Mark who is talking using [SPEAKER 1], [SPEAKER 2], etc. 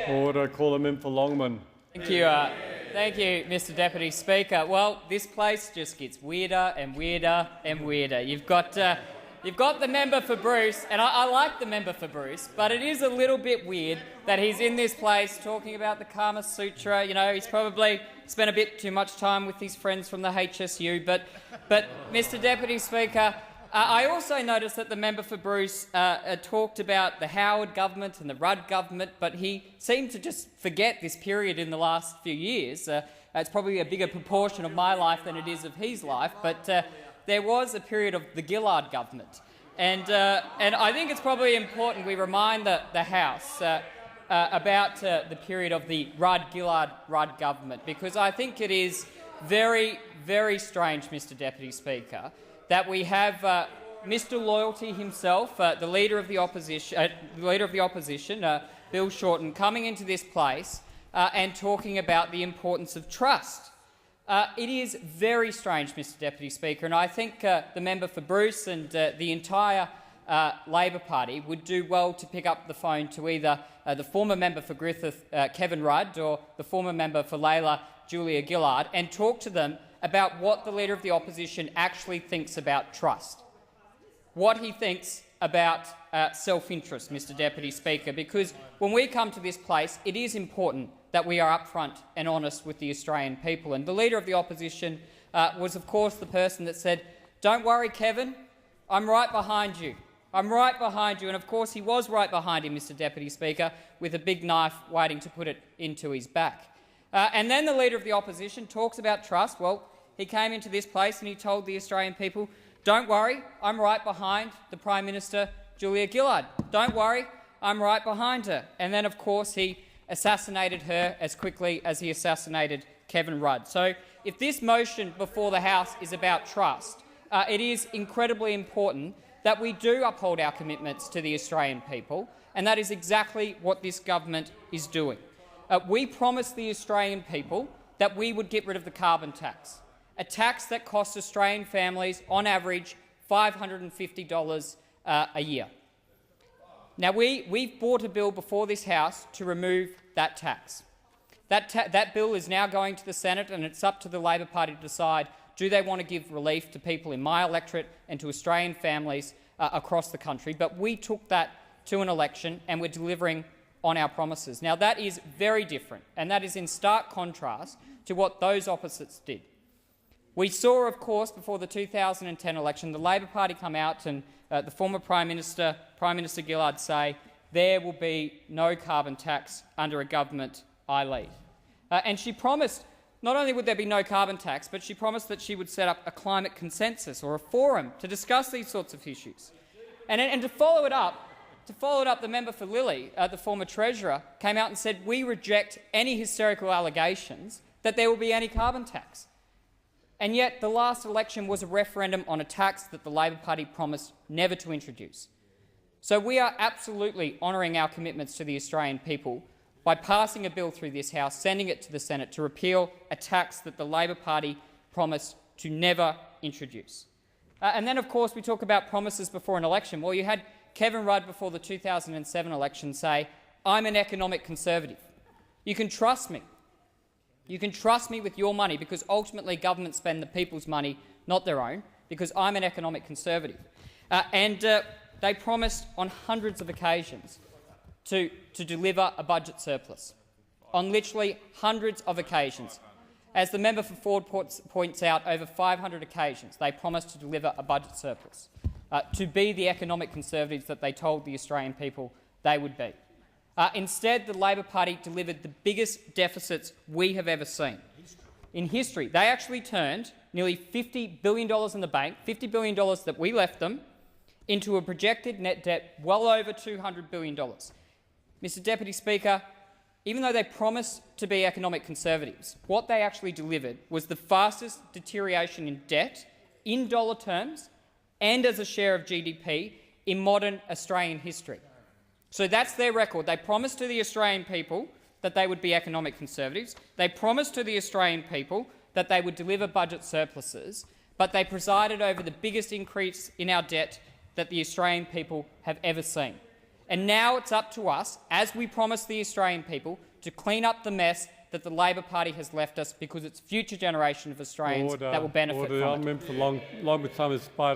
[SPEAKER 1] Order. Call him in for Longman.
[SPEAKER 2] Thank you, Mr. Deputy Speaker. Well, this place just gets weirder and weirder and weirder. You've got the member for Bruce, and I like the member for Bruce, but it is a little bit weird that he's in this place talking about the Kama Sutra. You know, he's probably spent a bit too much time with his friends from the HSU. But Mr. Deputy Speaker, I also noticed that the member for Bruce talked about the Howard government and the Rudd government, but he seemed to just forget this period in the last few years. It's probably a bigger proportion of my life than it is of his life, but there was a period of the Gillard government. And I think it's probably important we remind the House about the period of the Rudd-Gillard-Rudd government, because I think it is very, very strange, Mr. Deputy Speaker, that we have Mr. Loyalty himself, the leader of the opposition, Bill Shorten, coming into this place and talking about the importance of trust. It is very strange, Mr. Deputy Speaker, and I think the member for Bruce and the entire Labor Party would do well to pick up the phone to either the former member for Griffith, Kevin Rudd, or the former member for Layla, Julia Gillard, and talk to them about what the Leader of the Opposition actually thinks about trust, what he thinks about self-interest, Mr. Deputy Speaker, because when we come to this place, it is important that we are upfront and honest with the Australian people. And the Leader of the Opposition was, of course, the person that said, "Don't worry, Kevin, I'm right behind you. I'm right behind you." And, of course, he was right behind him, Mr. Deputy Speaker, with a big knife waiting to put it into his back. And then the Leader of the Opposition talks about trust. Well, he came into this place and he told the Australian people, "Don't worry, I'm right behind the Prime Minister, Julia Gillard. Don't worry, I'm right behind her." And then, of course, he assassinated her as quickly as he assassinated Kevin Rudd. So if this motion before the House is about trust, it is incredibly important that we do uphold our commitments to the Australian people, and that is exactly what this government is doing. We promised the Australian people that we would get rid of the carbon tax, a tax that costs Australian families, on average, $550 a year. Now, we've brought a bill before this House to remove that tax. That bill is now going to the Senate, and it's up to the Labor Party to decide, do they want to give relief to people in my electorate and to Australian families across the country. But we took that to an election, and we're delivering on our promises. Now, that is very different, and that is in stark contrast to what those opposites did. We saw, of course, before the 2010 election, the Labor Party come out and the former Prime Minister Gillard, say there will be no carbon tax under a government I lead. And she promised not only would there be no carbon tax, but she promised that she would set up a climate consensus or a forum to discuss these sorts of issues. And to follow it up, the member for Lilly, the former Treasurer, came out and said, "We reject any hysterical allegations that there will be any carbon tax." And yet the last election was a referendum on a tax that the Labor Party promised never to introduce. So we are absolutely honouring our commitments to the Australian people by passing a bill through this House, sending it to the Senate to repeal a tax that the Labor Party promised to never introduce. And then, of course, we talk about promises before an election. Well, you had Kevin Rudd before the 2007 election say, "I'm an economic conservative. You can trust me. You can trust me with your money, because ultimately governments spend the people's money, not their own, because I'm an economic conservative." They promised on hundreds of occasions to deliver a budget surplus, on literally hundreds of occasions. As the member for Ford points out, over 500 occasions they promised to deliver a budget surplus, to be the economic conservatives that they told the Australian people they would be. Instead, the Labor Party delivered the biggest deficits we have ever seen in history. They actually turned nearly $50 billion in the bank, $50 billion that we left them, into a projected net debt well over $200 billion. Mr. Deputy Speaker, even though they promised to be economic conservatives, what they actually delivered was the fastest deterioration in debt, in dollar terms, and as a share of GDP in modern Australian history. So that's their record. They promised to the Australian people that they would be economic conservatives. They promised to the Australian people that they would deliver budget surpluses, but they presided over the biggest increase in our debt that the Australian people have ever seen. And now it's up to us, as we promised the Australian people, to clean up the mess that the Labor Party has left us, because it's future generation of Australians that will benefit from it.
[SPEAKER 1] Order. The amendment for Longman Summers